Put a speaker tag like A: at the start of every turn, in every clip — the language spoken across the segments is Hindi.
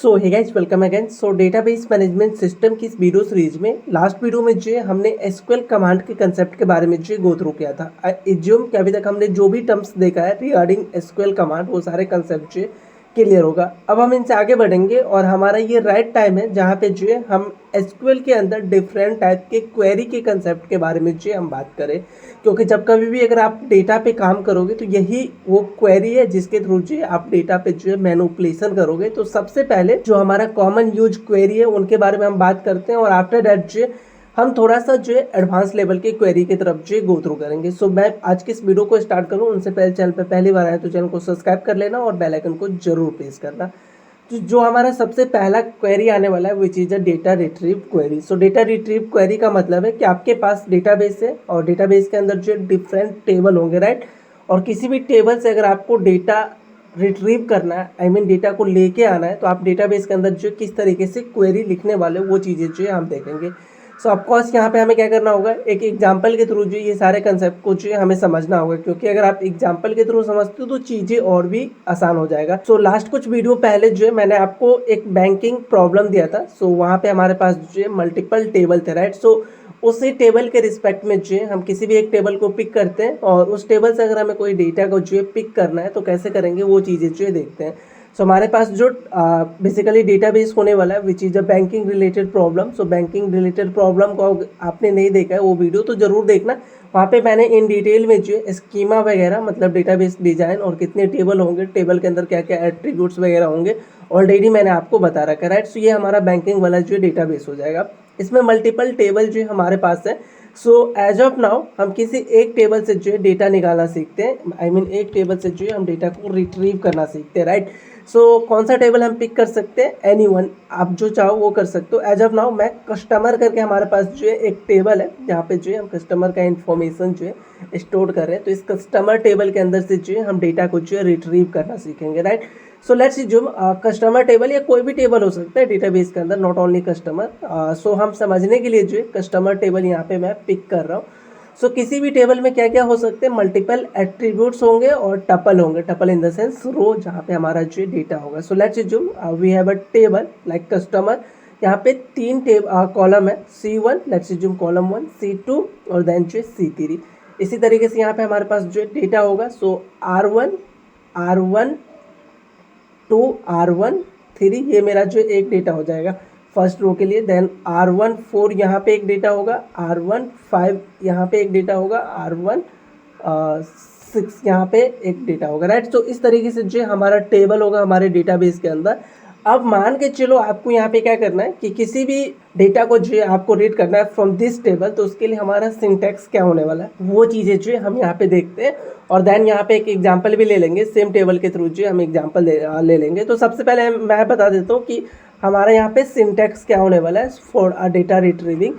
A: सो hey guys welcome again. So database management system की इस वीडियो सीरीज में लास्ट वीडियो में जो है हमने एसक्यूएल कमांड के कंसेप्ट के बारे में जो गो थ्रू किया था। एज्यूम कि अभी तक हमने जो भी टर्म्स देखा है रिगार्डिंग एसक्यूएल कमांड वो सारे कंसेप्ट जो क्लियर होगा। अब हम इनसे आगे बढ़ेंगे और हमारा ये राइट टाइम है जहाँ पे जो है हम एसक्यूएल के अंदर डिफरेंट टाइप के क्वेरी के कंसेप्ट के बारे में जो हम बात करें, क्योंकि जब कभी भी अगर आप डेटा पे काम करोगे तो यही वो क्वेरी है जिसके थ्रू जो आप डेटा पे जो है मैनिपुलेशन करोगे। तो सबसे पहले जो हमारा कॉमन यूज क्वेरी है उनके बारे में हम बात करते हैं और आफ्टर दैट जो हम थोड़ा सा जो है एडवांस लेवल के क्वेरी की तरफ जो गो थ्रू करेंगे। सो मैं आज की इस वीडियो को स्टार्ट करूं उनसे पहले चैनल पे पहली बार आए तो चैनल को सब्सक्राइब कर लेना और बेल आइकन को जरूर प्रेस करना। तो जो हमारा सबसे पहला क्वेरी आने वाला है which is a data retrieve query. So data retrieve query का मतलब है कि आपके पास डेटाबेस है और डेटाबेस के अंदर जो डिफरेंट टेबल होंगे, राइट। और किसी भी टेबल से अगर आपको डेटा रिट्रीव करना है, आई मीन डेटा को लेके आना है, तो आप डेटाबेस के अंदर जो किस तरीके से क्वेरी लिखने वाले वो चीज़ें जो है हम देखेंगे। सो ऑफकोर्स यहाँ पे हमें क्या करना होगा, एक एग्जाम्पल के थ्रू जो ये सारे कंसेप्ट को जो हमें समझना होगा, क्योंकि अगर आप एग्जाम्पल के थ्रू समझते हो तो चीज़ें और भी आसान हो जाएगा। सो लास्ट कुछ वीडियो पहले जो है मैंने आपको एक बैंकिंग प्रॉब्लम दिया था। सो वहाँ पे हमारे पास जो है मल्टीपल टेबल थे, राइट। सो उसी टेबल के रिस्पेक्ट में जो है हम किसी भी एक टेबल को पिक करते हैं और उस टेबल से अगर हमें कोई डेटा को जो है पिक करना है तो कैसे करेंगे वो चीज़ें जो है देखते हैं। सो हमारे पास जो बेसिकली डेटाबेस होने वाला है which is a banking related problem. So banking related problem को आपने नहीं देखा है वो वीडियो तो ज़रूर देखना। वहाँ पे मैंने इन डिटेल में जो है स्कीमा वगैरह मतलब डेटाबेस डिज़ाइन और कितने टेबल होंगे, टेबल के अंदर क्या क्या एट्रीब्यूट्स वगैरह होंगे ऑलरेडी मैंने आपको बता रखा है, राइट। सो ये हमारा बैंकिंग वाला जो डेटाबेस हो जाएगा। इसमें मल्टीपल टेबल जो हमारे पास है। सो एज ऑफ नाउ हम किसी एक टेबल से जो है डेटा निकालना सीखते हैं, आई मीन एक टेबल से जो है हम डेटा को रिट्रीव करना सीखते हैं, राइट। सो कौन सा टेबल हम पिक कर सकते हैं, एनी वन, आप जो चाहो वो कर सकते हो। एज ऑफ नाउ मैं कस्टमर करके हमारे पास जो है एक टेबल है जहाँ पे जो है हम कस्टमर का इन्फॉर्मेशन जो है स्टोर कर रहे हैं। तो इस कस्टमर टेबल के अंदर से जो है हम डेटा को जो है रिट्रीव करना सीखेंगे, right. So let's assume customer table या कोई भी टेबल हो सकता है डेटाबेस के अंदर, नॉट ओनली कस्टमर। सो हम समझने के लिए जो है कस्टमर टेबल यहाँ पे मैं पिक कर रहा हूँ। सो किसी भी टेबल में क्या क्या हो सकते हैं, मल्टीपल एट्रीब्यूट्स होंगे और टपल होंगे, tuple in the sense row जहाँ पे हमारा जो डेटा होगा। So let's assume we have a table like customer. यहाँ पे तीन कॉलम है, C1, let's assume column 1, C2 और देन जो C3। इसी तरीके से यहाँ पे हमारे पास जो डेटा होगा। सो R1, R1 2, R1 3, ये मेरा जो एक डेटा हो जाएगा फर्स्ट रो के लिए। देन R1 4 यहाँ पे एक डेटा होगा, R1 5 यहाँ पे एक डेटा होगा, R1 6 यहाँ पे एक डेटा होगा, राइट। तो इस तरीके से जो हमारा टेबल होगा हमारे डेटाबेस के अंदर। अब मान के चलो आपको यहाँ पे क्या करना है कि किसी भी डेटा को जो है आपको रीड करना है फ्रॉम दिस टेबल, तो उसके लिए हमारा सिंटैक्स क्या होने वाला है वो चीज़ें जो है हम यहाँ पे देखते हैं और देन यहाँ पे एक एग्जांपल भी ले लेंगे, सेम टेबल के थ्रू जो हम एग्जांपल ले लेंगे। तो सबसे पहले मैं बता देता हूँ कि हमारा यहाँ पे सिंटैक्स क्या होने वाला है फॉर अ डेटा रिट्रीविंग।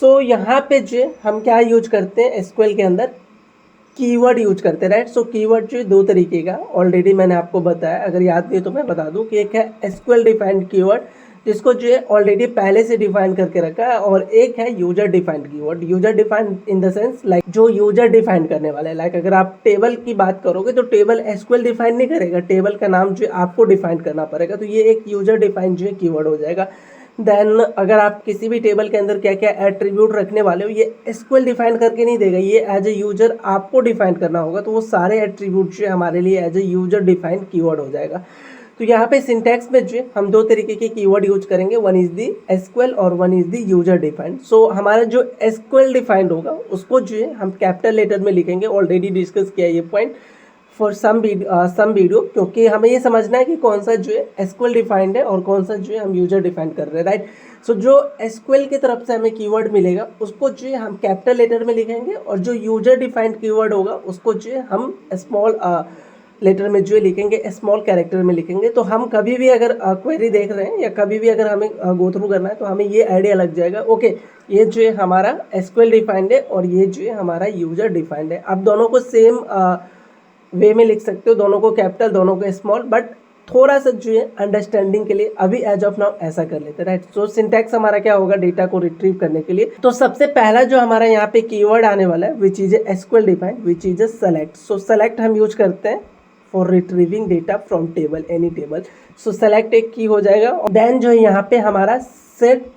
A: सो यहाँ पे जो हम क्या यूज करते हैं एसक्यूएल के अंदर, कीवर्ड यूज करते हैं, राइट। सो कीवर्ड जो दो तरीके का ऑलरेडी मैंने आपको बताया, अगर याद नहीं तो मैं बता दूं कि एक है एसक्यूएल डिफाइंड कीवर्ड जिसको जो है ऑलरेडी पहले से डिफाइन करके रखा है, और एक है user defined keyword. User defined in the sense like जो यूजर डिफाइन करने वाला है। लाइक अगर आप टेबल की बात करोगे तो टेबल एसक्यूएल डिफाइन नहीं करेगा, टेबल का नाम जो आपको डिफाइन करना पड़ेगा, तो ये एक यूजर डिफाइंड जो है कीवर्ड हो जाएगा। देन अगर आप किसी भी टेबल के अंदर क्या क्या एट्रीब्यूट रखने वाले हो, ये एसक्यूएल डिफाइन करके नहीं देगा, ये एज ए यूजर आपको डिफाइन करना होगा। तो वो सारे एट्रीब्यूट जो हमारे लिए as a user defined keyword हो जाएगा। तो यहाँ पे सिंटैक्स में जो हम दो तरीके के कीवर्ड यूज करेंगे, वन इज दी एसक्यूएल और one is the user defined. So हमारा जो एसक्यूएल डिफाइंड होगा उसको जो है हम कैपिटल लेटर में लिखेंगे, ऑलरेडी डिस्कस किया ये पॉइंट फॉर सम वीडियो, क्योंकि हमें ये समझना है कि कौन सा जो है एसक्यूएल डिफाइंड है और कौन सा जो है हम यूजर डिफाइंड कर रहे हैं, राइट। सो जो एसक्यूएल की तरफ से हमें कीवर्ड मिलेगा उसको जो है हम कैपिटल लेटर में लिखेंगे और जो यूजर डिफाइंड कीवर्ड होगा उसको जो है हम स्मॉल लेटर में जो लिखेंगे, स्मॉल कैरेक्टर में लिखेंगे। तो हम कभी भी अगर क्वेरी देख रहे हैं या कभी भी अगर हमें गो थ्रू करना है तो हमें ये आइडिया लग जाएगा, ओके ये जो है हमारा एसक्यूएल डिफाइंड है और ये जो है हमारा यूजर डिफाइंड है। आप दोनों को सेम वे में लिख सकते हो, दोनों को कैपिटल दोनों को स्मॉल, बट थोड़ा सा जो है अंडरस्टैंडिंग के लिए अभी एज ऑफ नाउ ऐसा कर लेते हैं, राइट। सो सिंटैक्स हमारा क्या होगा डेटा को रिट्रीव करने के लिए। तो सबसे पहला जो हमारा यहाँ पे कीवर्ड आने वाला है which is SQL defined, which is select. So select हम यूज करते हैं for retrieving data from table any table. So select एक की हो जाएगा और देन जो है यहाँ पे हमारा set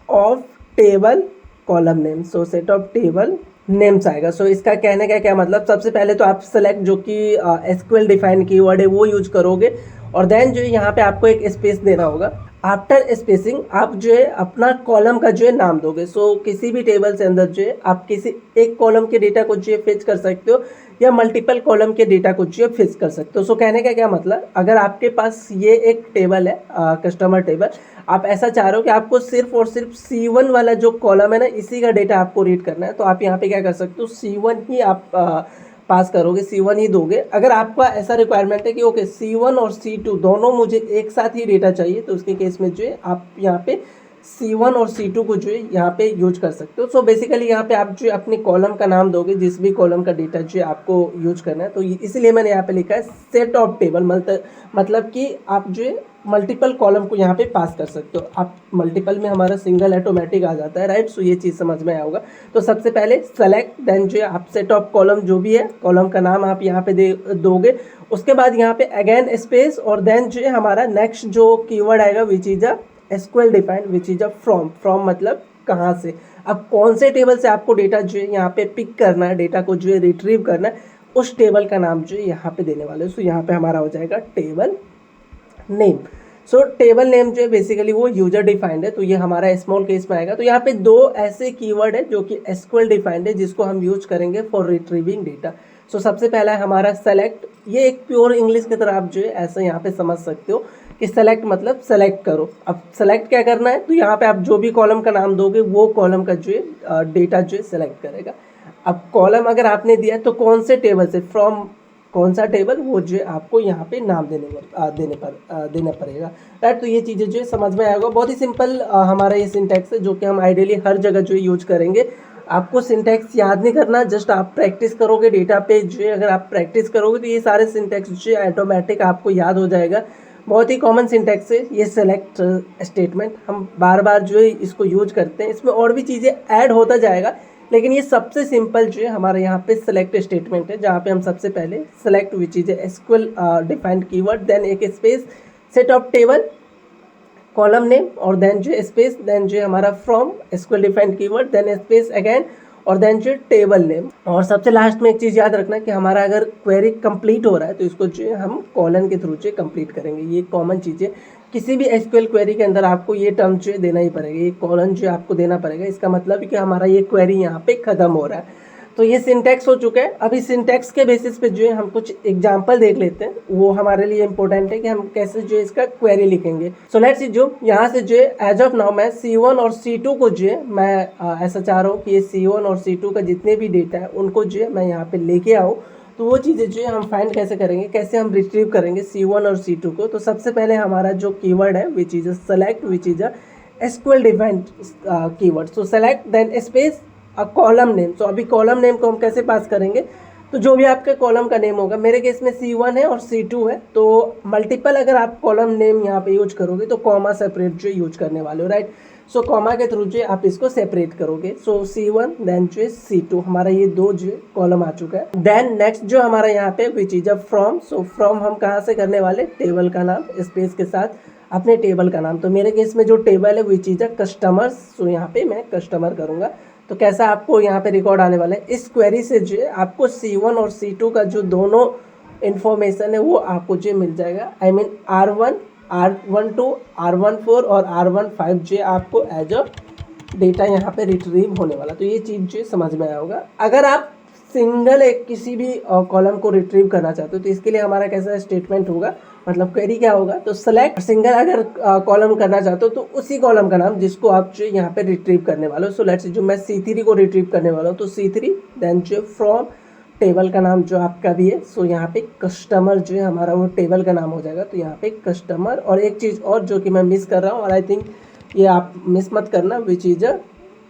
A: of table column name, so set of table names आएगा। सो इसका कहने का क्या मतलब, सबसे पहले तो आप सेलेक्ट जो कि एसक्यूएल डिफाइन कीवर्ड है वो यूज करोगे और देन जो है यहाँ पे आपको एक स्पेस देना होगा। आफ्टर स्पेसिंग आप जो है अपना कॉलम का जो है नाम दोगे। सो किसी भी टेबल से अंदर जो है आप किसी एक कॉलम के डेटा को जो है फेच कर सकते हो या मल्टीपल कॉलम के डेटा को जो है फेच कर सकते हो। सो कहने का क्या मतलब, अगर आपके पास ये एक टेबल है कस्टमर टेबल, आप ऐसा चाह रहे हो कि आपको सिर्फ और सिर्फ C1 वाला जो कॉलम है ना इसी का डेटा आपको रीड करना है, तो आप यहाँ पे क्या कर सकते हो, C1 ही आप पास करोगे, C1 ही दोगे। अगर आपका ऐसा रिक्वायरमेंट है कि ओके C1 और C2 दोनों मुझे एक साथ ही डेटा चाहिए, तो उसके केस में जो है आप यहाँ पे C1 और C2 को जो है यहाँ पे यूज कर सकते हो। सो बेसिकली यहाँ पे आप जो अपने कॉलम का नाम दोगे, जिस भी कॉलम का डेटा जो है आपको यूज करना है। तो इसलिए मैंने यहाँ पे लिखा है सेट ऑफ टेबल, मतलब कि आप जो है मल्टीपल कॉलम को यहाँ पे पास कर सकते हो। आप मल्टीपल में हमारा सिंगल ऑटोमेटिक आ जाता है, राइट। सो ये चीज़ समझ में आया होगा। तो सबसे पहले सेलेक्ट, देन जो है आप सेट ऑफ कॉलम जो भी है कॉलम का नाम आप यहाँ पे दोगे। उसके बाद यहाँ पे अगेन स्पेस और देन जो है हमारा नेक्स्ट जो कीवर्ड आएगा विच is a SQL defined, which is a from मतलब कहाँ से, अब कौन से टेबल से आपको डेटा जो है यहाँ पे पिक करना है, डेटा को जो है रिट्रीव करना है, उस टेबल का नाम जो है यहाँ पे देने वाले। सो यहाँ पे हमारा हो जाएगा टेबल नेम। सो टेबल नेम जो है बेसिकली वो यूजर डिफाइंड है, तो ये हमारा स्मॉल केस में आएगा। तो यहाँ पे दो ऐसे कीवर्ड है जो कि एसक्यूएल डिफाइंड है, जिसको हम यूज करेंगे फॉर रिट्रीविंग डेटा। सो सबसे पहला है हमारा सेलेक्ट, ये एक प्योर इंग्लिश की तरह आप जो है ऐसे यहाँ पे समझ सकते हो कि सेलेक्ट मतलब सेलेक्ट करो। अब सेलेक्ट क्या करना है, तो यहाँ पे आप जो भी कॉलम का नाम दोगे वो कॉलम का जो है डेटा जो है सेलेक्ट करेगा। अब कॉलम अगर आपने दिया तो कौन से टेबल से, फ्रॉम कौन सा टेबल, वो जो है आपको यहाँ पे नाम देना पड़ेगा, राइट। तो ये चीज़ें जो है समझ में आएगा। बहुत ही सिंपल हमारा ये सिंटैक्स है जो कि हम आइडियली हर जगह जो है यूज करेंगे। आपको सिंटैक्स याद नहीं करना, जस्ट आप प्रैक्टिस करोगे डेटा पे जो है, अगर आप प्रैक्टिस करोगे तो ये सारे सिंटैक्स जो है ऑटोमेटिक आपको याद हो जाएगा। बहुत ही कॉमन सिंटैक्स है ये सेलेक्ट स्टेटमेंट, हम बार बार जो है इसको यूज करते हैं। इसमें और भी चीज़ें ऐड होता जाएगा, लेकिन ये सबसे सिंपल जो है हमारे यहाँ पे सेलेक्ट स्टेटमेंट है, जहाँ पे हम सबसे पहले select which is SQL defined keyword, then एक space set of table column name और देन जो स्पेस, देन जो हमारा from SQL defined keyword, then space again और देन जो टेबल नेम। और सबसे लास्ट में एक चीज़ याद रखना कि हमारा अगर क्वेरी कंप्लीट हो रहा है तो इसको जो है हम कॉलन के थ्रू जो कंप्लीट करेंगे। ये कॉमन चीज़ है, किसी भी एसक्यूएल क्वेरी के अंदर आपको ये टर्म जो है देना ही पड़ेगा, ये कॉलन जो आपको देना पड़ेगा। इसका मतलब है कि हमारा ये क्वेरी यहाँ पे खत्म हो रहा है। तो ये सिंटैक्स हो चुका है। अभी सिंटैक्स के बेसिस पे जो है हम कुछ एग्जांपल देख लेते हैं, वो हमारे लिए इंपॉर्टेंट है कि हम कैसे जो है इसका क्वेरी लिखेंगे। सो लेट्स सी, जो यहाँ से जो है एज ऑफ नाउ मैं C1 और C2 को जो है मैं ऐसा चाह रहा हूँ कि ये C1 और C2 का जितने भी डेटा है उनको जो है मैं यहाँ पे लेके आऊँ। तो वो चीज़ें जो है हम फाइंड कैसे करेंगे, कैसे हम रिट्रीव करेंगे C1 और C2 को। तो सबसे पहले हमारा जो कीवर्ड है which is a select, which is a SQL defined keyword. So select then space column name. तो अभी कॉलम नेम को हम कैसे पास करेंगे, तो जो भी आपके कॉलम का नेम होगा, मेरे केस में C1 है और C2 है, तो मल्टीपल अगर आप कॉलम नेम यहाँ पे यूज करोगे तो कॉमा सेपरेट जो यूज करने वाले हो, राइट। सो कॉमा के थ्रू जो आप इसको सेपरेट करोगे। सो C1 देन जो है C2, हमारा ये दो जो कॉलम आ चुका है। देन नेक्स्ट जो हमारा यहाँ पे विच is a from. So from हम कहाँ से करने वाले, टेबल का नाम स्पेस के साथ अपने टेबल का नाम। तो मेरे केस में जो टेबल है विच इज अ कस्टमर्स, सो यहाँ पे मैं कस्टमर करूँगा। तो कैसा आपको यहाँ पे रिकॉर्ड आने वाला है, इस क्वेरी से जो है आपको C1 और C2 का जो दोनों इन्फॉर्मेशन है वो आपको जो मिल जाएगा। I mean R1, R12, R14 और R15 जो आपको एज अ डेटा यहाँ पे रिट्रीव होने वाला। तो ये चीज़ जो समझ में आया होगा। अगर आप सिंगल एक किसी भी कॉलम को रिट्रीव करना चाहते हो तो इसके लिए हमारा कैसा स्टेटमेंट होगा, मतलब क्वेरी क्या होगा, तो सेलेक्ट सिंगल अगर कॉलम करना चाहते हो तो उसी कॉलम का नाम जिसको आप जो यहाँ पे रिट्रीव करने वाले हो। सो लेट्स जो मैं C3 को रिट्रीव करने वाला हूँ, तो C3 देन जो फ्रॉम टेबल का नाम जो आपका भी है। सो यहाँ पे कस्टमर जो है हमारा वो टेबल का नाम हो जाएगा। तो यहाँ पे कस्टमर, और एक चीज़ और जो कि मैं मिस कर रहा हूँ और आई थिंक ये आप मिस मत करना, विच is a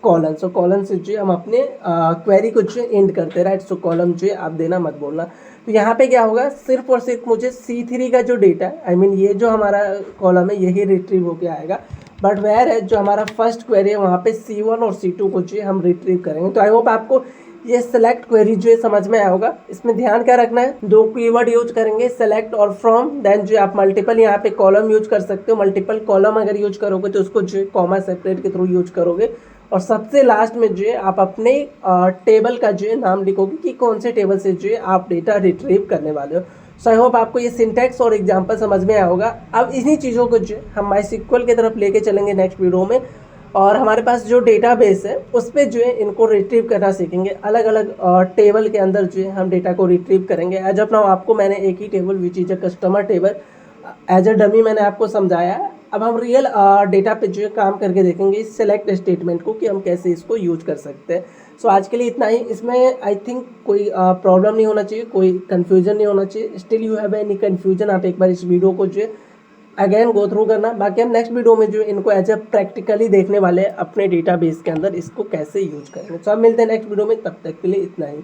A: colon. So colon से जो हम अपने क्वेरी को जो एंड करते हैं, राइट। सो कॉलम जो आप देना मत बोलना। तो यहाँ पे क्या होगा, सिर्फ और सिर्फ मुझे C3 का जो डेटा है, आई मीन ये जो हमारा कॉलम है यही रिट्रीव होके आएगा। बट वेयर है जो हमारा फर्स्ट क्वेरी है वहाँ पे C1 और C2 को जो हम रिट्रीव करेंगे। तो आई होप आपको ये सेलेक्ट क्वेरी जो है समझ में आया होगा। इसमें ध्यान क्या रखना है, दो कीवर्ड यूज करेंगे, सेलेक्ट और फ्रॉम। देन जो आप मल्टीपल यहाँ पे कॉलम यूज कर सकते हो। मल्टीपल कॉलम अगर यूज करोगे तो उसको जो कॉमा सेपरेट के थ्रू यूज करोगे। और सबसे लास्ट में जो है आप अपने टेबल का जो है नाम लिखोगे कि कौन से टेबल से जो है आप डेटा रिट्रीव करने वाले हो। सो आई होप आपको ये सिंटैक्स और एग्जाम्पल समझ में आया होगा। अब इन्हीं चीज़ों को जो हम माईएसक्यूएल की तरफ लेके चलेंगे नेक्स्ट वीडियो में, और हमारे पास जो डेटाबेस है उस पर जो है इनको रिट्रीव करना सीखेंगे। अलग अलग टेबल के अंदर जो है हम डेटा को रिट्रीव करेंगे। एज ऑफ नाउ आपको मैंने एक ही table which is a customer table as a dummy मैंने आपको समझाया है। अब हम रियल डेटा पे जो है काम करके देखेंगे इस सेलेक्ट स्टेटमेंट को कि हम कैसे इसको यूज कर सकते हैं। सो आज के लिए इतना ही। इसमें आई थिंक कोई प्रॉब्लम नहीं होना चाहिए, कोई कन्फ्यूजन नहीं होना चाहिए। Still you have any confusion, आप एक बार इस वीडियो को जो है अगेन गो थ्रू करना। बाकी हम नेक्स्ट वीडियो में जो इनको एज ए प्रैक्टिकली देखने वाले हैं अपने डेटाबेस के अंदर इसको कैसे यूज करेंगे। तो हम मिलते हैं नेक्स्ट वीडियो में, तब तक के लिए इतना ही।